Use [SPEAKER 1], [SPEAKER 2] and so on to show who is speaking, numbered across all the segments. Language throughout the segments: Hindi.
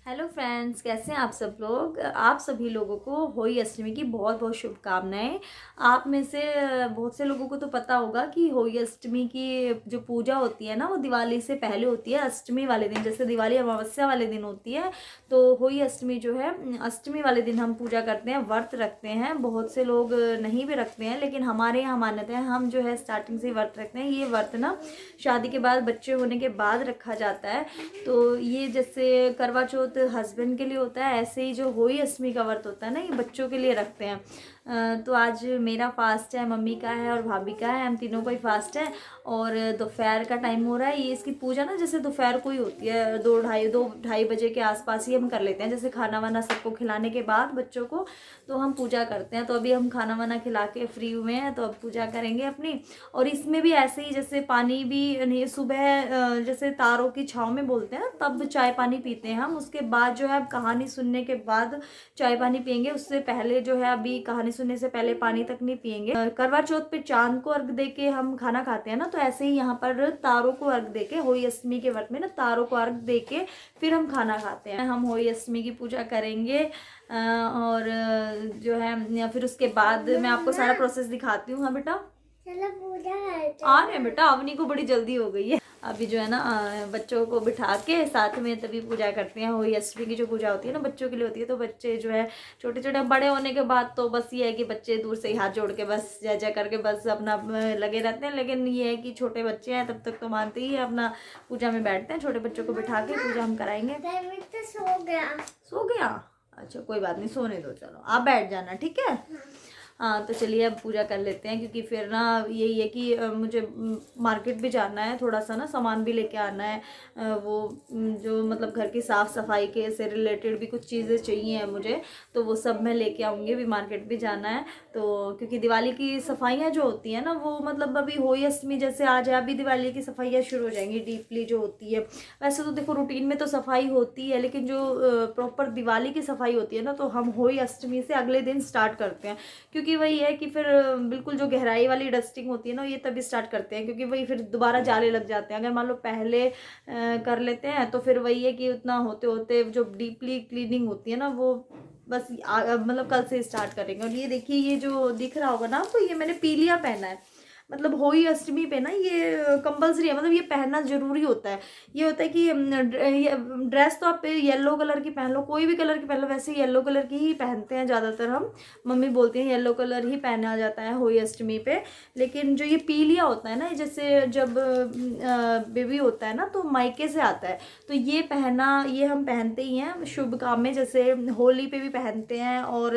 [SPEAKER 1] हेलो फ्रेंड्स, कैसे हैं आप सब लोग। आप सभी लोगों को होली अष्टमी की बहुत बहुत शुभकामनाएं। आप में से बहुत से लोगों को तो पता होगा कि होली अष्टमी की जो पूजा होती है ना, वो दिवाली से पहले होती है। अष्टमी वाले दिन, जैसे दिवाली अमावस्या वाले दिन होती है, तो होली अष्टमी जो है अष्टमी वाले दिन हम पूजा करते हैं, व्रत रखते हैं। बहुत से लोग नहीं भी रखते हैं, लेकिन हमारे यहाँ मान्यता है, हम जो है स्टार्टिंग से ही व्रत रखते हैं। ये व्रत ना शादी के बाद, बच्चे होने के बाद रखा जाता है। तो ये जैसे करवा चौथ हस्बैंड के लिए होता है, ऐसे ही जो होली अष्टमी का व्रत होता है ना, ये बच्चों के लिए रखते हैं। तो आज मेरा फास्ट है, मम्मी का है और भाभी का है, हम तीनों का ही फास्ट है। और दोपहर का टाइम हो रहा है। ये इसकी पूजा ना जैसे दोपहर को ही होती है, 2 ढाई बजे के आसपास ही हम कर लेते हैं। जैसे खाना वाना सबको खिलाने के बाद बच्चों को तो हम पूजा करते हैं। तो अभी हम खाना वाना खिला के फ्री हुए हैं, तो अब पूजा करेंगे अपनी। और इसमें भी ऐसे ही, जैसे पानी भी नहीं, सुबह जैसे तारों की छाँव में बोलते हैं, तब चाय पानी पीते हैं हम। उसके बाद जो है कहानी सुनने के बाद चाय पानी पियेंगे। उससे पहले जो है अभी कहानी सुनने से पहले पानी तक नहीं पियेंगे। करवा चौथ पे चांद को अर्घ दे के हम खाना खाते हैं ना, तो ऐसे ही यहाँ पर तारों को अर्घ दे के, होली अष्टमी के व्रत में ना तारों को अर्घ दे के फिर हम खाना खाते हैं। हम होली अष्टमी की पूजा करेंगे और जो है या फिर उसके बाद मैं आपको सारा प्रोसेस दिखाती हूँ। हाँ बेटा,
[SPEAKER 2] चलो पूजा करते
[SPEAKER 1] आ रहे हैं बेटा, अवनी को बड़ी जल्दी हो गई है। अभी जो है ना बच्चों को बिठा के साथ में तभी पूजा करते हैं। होली अष्टमी की जो पूजा होती है ना, बच्चों के लिए होती है। तो बच्चे जो है छोटे छोटे, बड़े होने के बाद तो बस ये है कि बच्चे दूर से ही हाथ जोड़ के बस जय जय करके बस अपना लगे रहते हैं। लेकिन ये है कि छोटे बच्चे हैं, तब तक तो मानते ही है, अपना पूजा में बैठते हैं। छोटे बच्चों को बिठा के पूजा हम कराएंगे।
[SPEAKER 2] तो सो गया।
[SPEAKER 1] सो गया? अच्छा कोई बात नहीं, सोने दो, चलो आप बैठ जाना, ठीक है। हाँ तो चलिए अब पूजा कर लेते हैं, क्योंकि फिर ना यही है कि मुझे मार्केट भी जाना है, थोड़ा सा ना सामान भी लेके आना है। वो जो मतलब घर की साफ़ सफाई के से रिलेटेड भी कुछ चीज़ें चाहिए मुझे, तो वो सब मैं लेके आऊँगी। भी मार्केट भी जाना है, तो क्योंकि दिवाली की सफाइयाँ जो होती हैं ना, वो मतलब अभी होली अष्टमी जैसे आज है, अभी दिवाली की सफाइयाँ शुरू हो जाएंगी डीपली जो होती है। वैसे तो देखो रूटीन में तो सफाई होती है, लेकिन जो प्रॉपर दिवाली की सफाई होती है ना, तो हम होली अष्टमी से अगले दिन स्टार्ट करते हैं। क्योंकि वही है कि फिर बिल्कुल जो गहराई वाली डस्टिंग होती है ना, ये तभी स्टार्ट करते हैं, क्योंकि वही फिर दोबारा जाले लग जाते हैं। अगर मान लो पहले कर लेते हैं तो फिर वही है कि उतना होते होते जो डीपली क्लीनिंग होती है ना, वो बस मतलब कल से स्टार्ट करेंगे। और ये देखिए, ये जो दिख रहा होगा ना आपको, ये मैंने पीलिया पहना है। मतलब होली अष्टमी पे ना ये कंपलसरी है, मतलब ये पहनना जरूरी होता है। ये होता है कि ड्रेस तो आप येलो कलर की पहन लो, कोई भी कलर की पहन लो। वैसे येलो कलर की ही पहनते हैं ज़्यादातर हम, मम्मी बोलती हैं येलो कलर ही पहना जाता है होली अष्टमी पे। लेकिन जो ये पीलिया होता है ना, जैसे जब बेबी होता है ना, तो मायके से आता है, तो ये पहना, ये हम पहनते ही हैं शुभ काम में। जैसे होली पे भी पहनते हैं, और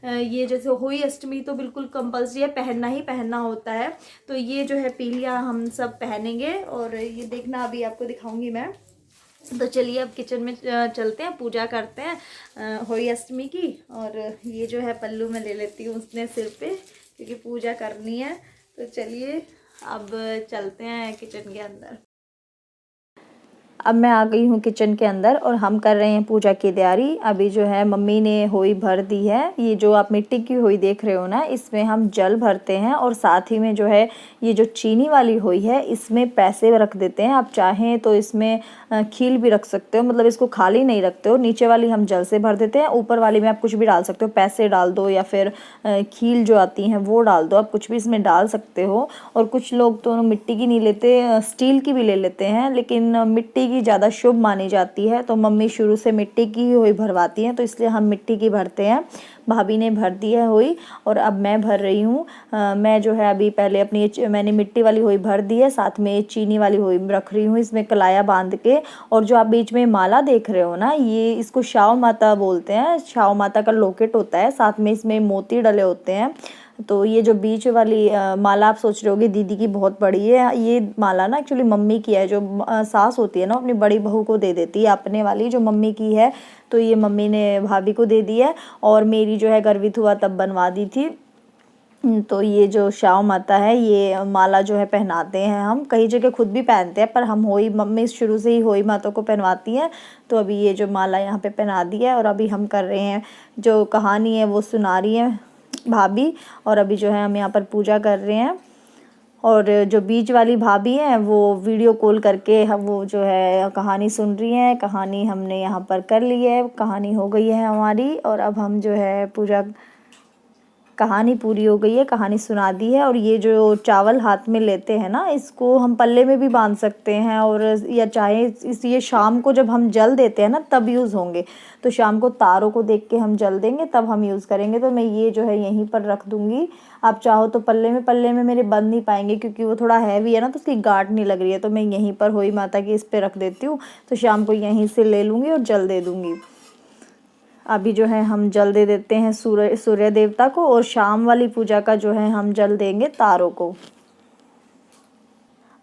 [SPEAKER 1] ये जैसे होली अष्टमी तो बिल्कुल कंपलसरी है, पहनना ही पहनना होता है। तो ये जो है पीलिया हम सब पहनेंगे। और ये देखना, अभी आपको दिखाऊंगी मैं। तो चलिए अब किचन में चलते हैं, पूजा करते हैं होली अष्टमी की। और ये जो है पल्लू मैं ले लेती हूँ उसने सिर पे, क्योंकि पूजा करनी है। तो चलिए अब चलते हैं किचन के अंदर। अब मैं आ गई हूँ किचन के अंदर और हम कर रहे हैं पूजा की तैयारी। अभी जो है मम्मी ने होई भर दी है। ये जो आप मिट्टी की होई देख रहे हो ना, इसमें हम जल भरते हैं, और साथ ही में जो है ये जो चीनी वाली होई है, इसमें पैसे रख देते हैं। आप चाहें तो इसमें खील भी रख सकते हो, मतलब इसको खाली नहीं रखते हो। नीचे वाली हम जल से भर देते हैं, ऊपर वाली में आप कुछ भी डाल सकते हो, पैसे डाल दो या फिर खील जो आती हैं वो डाल दो, आप कुछ भी इसमें डाल सकते हो। और कुछ लोग तो मिट्टी की नहीं लेते, स्टील की भी ले लेते हैं, लेकिन मिट्टी की ज़्यादा शुभ मानी जाती है। तो मम्मी शुरू से मिट्टी की ही होई भरवाती हैं, तो इसलिए हम मिट्टी की भरते हैं। भाभी ने भर दी है होई, और अब मैं भर रही हूँ। मैं जो है अभी पहले अपनी मैंने मिट्टी वाली होई भर दी है, साथ में चीनी वाली होई रख रही हूँ इसमें कलाया बांध के। और जो आप बीच में माला देख रहे हो ना, ये इसको शाव माता बोलते हैं। शाव माता का लॉकेट होता है, साथ में इसमें मोती डले होते हैं। तो ये जो बीच वाली माला आप सोच रहे होगे दीदी की बहुत बड़ी है, ये माला ना एक्चुअली मम्मी की है। जो सास होती है ना, अपनी बड़ी बहू को दे देती है अपने वाली, जो मम्मी की है। तो ये मम्मी ने भाभी को दे दी है, और मेरी जो है गर्वित हुआ तब बनवा दी थी। तो ये जो शाव माता है, ये माला जो है पहनाते हैं हम। कई जगह खुद भी पहनते हैं, पर हम होई, मम्मी शुरू से ही होई माता को पहनवाती हैं। तो अभी ये जो माला यहाँ पे पहना दी है, और अभी हम कर रहे हैं, जो कहानी है वो सुना रही है भाभी। और अभी जो है हम यहाँ पर पूजा कर रहे हैं। और जो बीच वाली भाभी हैं वो वीडियो कॉल करके हम वो जो है कहानी सुन रही हैं। कहानी हमने यहाँ पर कर ली है, कहानी हो गई है हमारी, और अब हम जो है पूजा कहानी पूरी हो गई है, कहानी सुना दी है। और ये जो चावल हाथ में लेते हैं ना, इसको हम पल्ले में भी बांध सकते हैं, और या चाहे ये शाम को जब हम जल देते हैं ना तब यूज़ होंगे। तो शाम को तारों को देख के हम जल देंगे तब हम यूज़ करेंगे। तो मैं ये जो है यहीं पर रख दूँगी। आप चाहो तो पल्ले में मेरे बंद नहीं पाएंगे क्योंकि वो थोड़ा हैवी है ना, तो उसकी गांठ नहीं लग रही है। तो मैं यहीं पर होई माता की इस पर रख देती हूँ, तो शाम को यहीं से ले लूँगी और जल दे दूँगी। अभी जो है हम जल दे देते हैं सूर्य देवता को, और शाम वाली पूजा का जो है हम जल देंगे तारों को।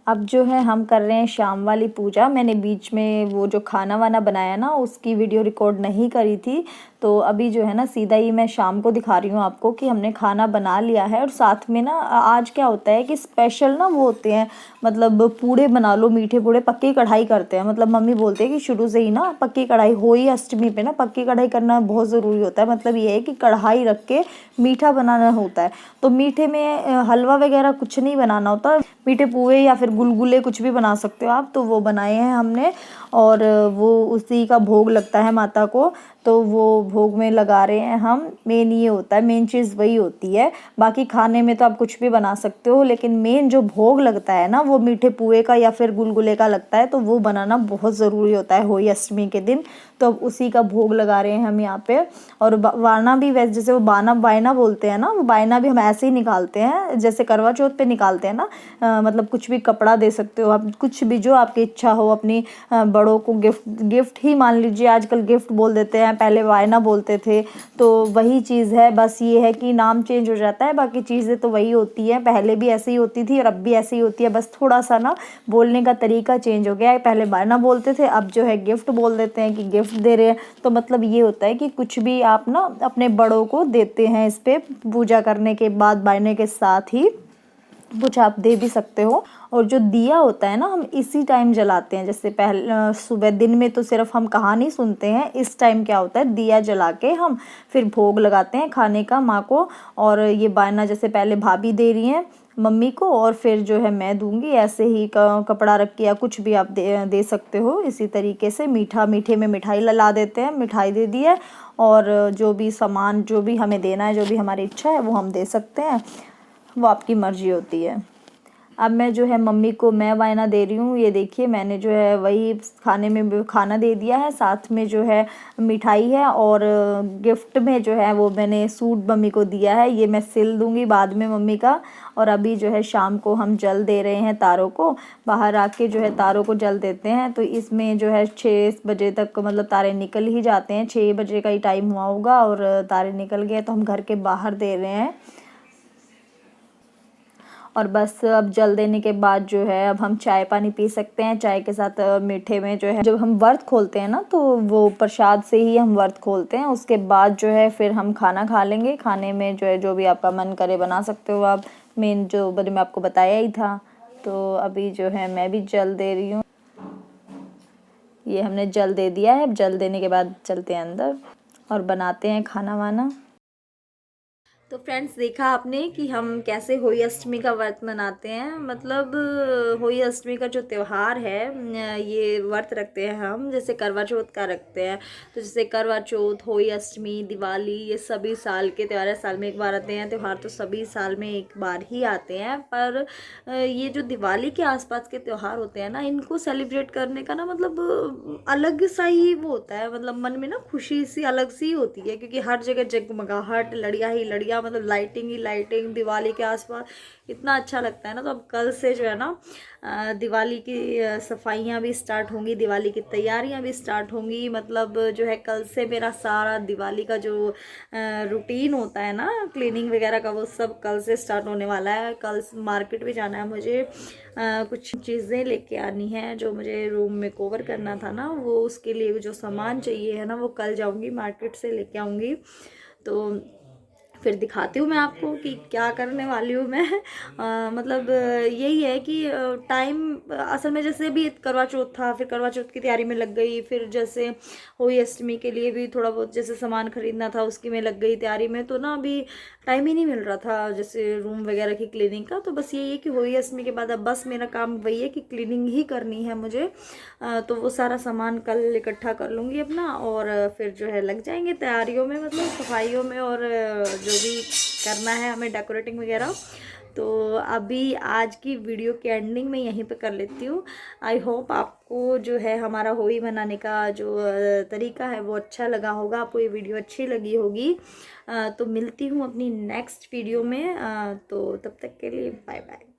[SPEAKER 1] अब जो है हम कर रहे हैं शाम वाली पूजा। मैंने बीच में वो जो खाना वाना बनाया ना उसकी वीडियो रिकॉर्ड नहीं करी थी, तो अभी जो है ना सीधा ही मैं शाम को दिखा रही हूँ आपको कि हमने खाना बना लिया है। और साथ में ना आज क्या होता है कि स्पेशल ना वो होते हैं, मतलब पूड़े बना लो, मीठे पूड़े पक्की कढ़ाई करते हैं। मतलब मम्मी बोलते हैं कि शुरू से ही ना पक्की कढ़ाई हो ही अष्टमी पे ना पक्की कढ़ाई करना बहुत ज़रूरी होता है। मतलब ये है कि कढ़ाई रख के मीठा बनाना होता है। तो मीठे में हलवा वगैरह कुछ नहीं बनाना होता, मीठे पुए या फिर गुलगुले कुछ भी बना सकते हो आप। तो वो बनाए हैं हमने, और वो उसी का भोग लगता है माता को, तो वो भोग में लगा रहे हैं हम। मेन ये होता है, मेन चीज़ वही होती है। बाकी खाने में तो आप कुछ भी बना सकते हो, लेकिन मेन जो भोग लगता है ना वो मीठे पुए का या फिर गुलगुले का लगता है। तो वो बनाना बहुत ज़रूरी होता है होली अष्टमी के दिन। तो अब उसी का भोग लगा रहे हैं हम यहाँ पे। और वाना भी वैसे जैसे वो बायना बोलते हैं ना, वो बायना भी हम ऐसे ही निकालते हैं जैसे करवा चौथ पे निकालते हैं ना। मतलब कुछ भी कपड़ा दे सकते हो आप, कुछ भी जो आपकी इच्छा हो। अपनी बड़ों को गिफ्ट ही मान लीजिए, आजकल गिफ्ट बोल देते हैं, पहले वायना बोलते थे। तो वही चीज़ है, बस ये है कि नाम चेंज हो जाता है, बाकी चीज़ें तो वही होती है। पहले भी ऐसे ही होती थी और अब भी ऐसे ही होती है, बस थोड़ा सा ना बोलने का तरीका चेंज हो गया है। पहले वायना बोलते थे, अब जो है गिफ्ट बोल देते हैं कि गिफ्ट दे रहे हैं। तो मतलब ये होता है कि कुछ भी आप ना अपने बड़ों को देते हैं। इस पे पूजा करने के बाद वायने के साथ ही कुछ आप दे भी सकते हो। और जो दिया होता है ना हम इसी टाइम जलाते हैं। जैसे पहले सुबह दिन में तो सिर्फ हम कहानी सुनते हैं, इस टाइम क्या होता है दिया जला के हम फिर भोग लगाते हैं खाने का माँ को। और ये बायना जैसे पहले भाभी दे रही हैं मम्मी को, और फिर जो है मैं दूंगी। ऐसे ही कपड़ा रख के या कुछ भी आप दे सकते हो। इसी तरीके से मीठे में मिठाई ला देते हैं, मिठाई दे दी है। और जो भी सामान जो भी हमें देना है, जो भी हमारी इच्छा है वो हम दे सकते हैं, वो आपकी मर्जी होती है। अब मैं जो है मम्मी को मैं वायना दे रही हूँ। ये देखिए मैंने जो है वही खाने में खाना दे दिया है, साथ में जो है मिठाई है, और गिफ्ट में जो है वो मैंने सूट मम्मी को दिया है। ये मैं सिल दूँगी बाद में मम्मी का। और अभी जो है शाम को हम जल दे रहे हैं तारों को। बाहर आके जो है तारों को जल देते हैं। तो इसमें जो है 6 बजे तक मतलब तारे निकल ही जाते हैं, 6 बजे का ही टाइम हुआ होगा और तारे निकल गए, तो हम घर के बाहर दे रहे हैं। और बस अब जल देने के बाद जो है अब हम चाय पानी पी सकते हैं। चाय के साथ मीठे में जो है जब हम व्रत खोलते हैं ना, तो वो प्रसाद से ही हम व्रत खोलते हैं। उसके बाद जो है फिर हम खाना खा लेंगे। खाने में जो है जो भी आपका मन करे बना सकते हो आप। मेन जो मैं आपको बताया ही था। तो अभी जो है मैं भी जल दे रही हूँ। ये हमने जल दे दिया है। अब जल देने के बाद चलते हैं अंदर और बनाते हैं खाना वाना। तो फ्रेंड्स देखा आपने कि हम कैसे होली अष्टमी का व्रत मनाते हैं। मतलब होली अष्टमी का जो त्यौहार है ये व्रत रखते हैं हम, जैसे करवा चौथ का रखते हैं। तो जैसे करवा चौथ, होली अष्टमी, दिवाली, ये सभी साल के त्यौहार है, साल में एक बार आते हैं। त्यौहार तो सभी साल में एक बार ही आते हैं, पर ये जो दिवाली के आसपास के त्यौहार होते हैं ना, इनको सेलिब्रेट करने का ना मतलब अलग सा ही वो होता है। मतलब मन में ना खुशी सी अलग सी होती है, क्योंकि हर जगह जगमगाहट, लड़ियाँ ही लड़ियाँ, मतलब लाइटिंग ही लाइटिंग दिवाली के आसपास, इतना अच्छा लगता है ना। तो अब कल से जो है ना दिवाली की सफाइयाँ भी स्टार्ट होंगी, दिवाली की तैयारियाँ भी स्टार्ट होंगी। मतलब जो है कल से मेरा सारा दिवाली का जो रूटीन होता है ना क्लीनिंग वगैरह का, वो सब कल से स्टार्ट होने वाला है। कल मार्केट भी जाना है मुझे, कुछ चीज़ें लेके आनी है जो मुझे रूम में कवर करना था ना, वो उसके लिए जो सामान चाहिए है ना वो कल जाऊंगी मार्केट से लेके आऊँगी। तो फिर दिखाती हूँ मैं आपको कि क्या करने वाली हूँ मैं। मतलब यही है कि टाइम असल में, जैसे भी करवा चौथ था, फिर करवा चौथ की तैयारी में लग गई, फिर जैसे होली अष्टमी के लिए भी थोड़ा बहुत जैसे सामान खरीदना था उसकी में लग गई तैयारी में, तो ना अभी टाइम ही नहीं मिल रहा था जैसे रूम वगैरह की क्लीनिंग का। तो बस यही है कि होली अष्टमी के बाद अब बस मेरा काम वही है कि क्लीनिंग ही करनी है मुझे। तो वो सारा सामान कल इकट्ठा कर लूँगी अपना, और फिर जो है लग जाएंगे तैयारियों में, मतलब सफाइयों में, और जो भी करना है हमें डेकोरेटिंग वगैरह। तो अभी आज की वीडियो की एंडिंग में यहीं पे कर लेती हूँ। आई होप आपको जो है हमारा होली मनाने का जो तरीका है वो अच्छा लगा होगा, आपको ये वीडियो अच्छी लगी होगी। तो मिलती हूँ अपनी नेक्स्ट वीडियो में। तो तब तक के लिए बाय बाय।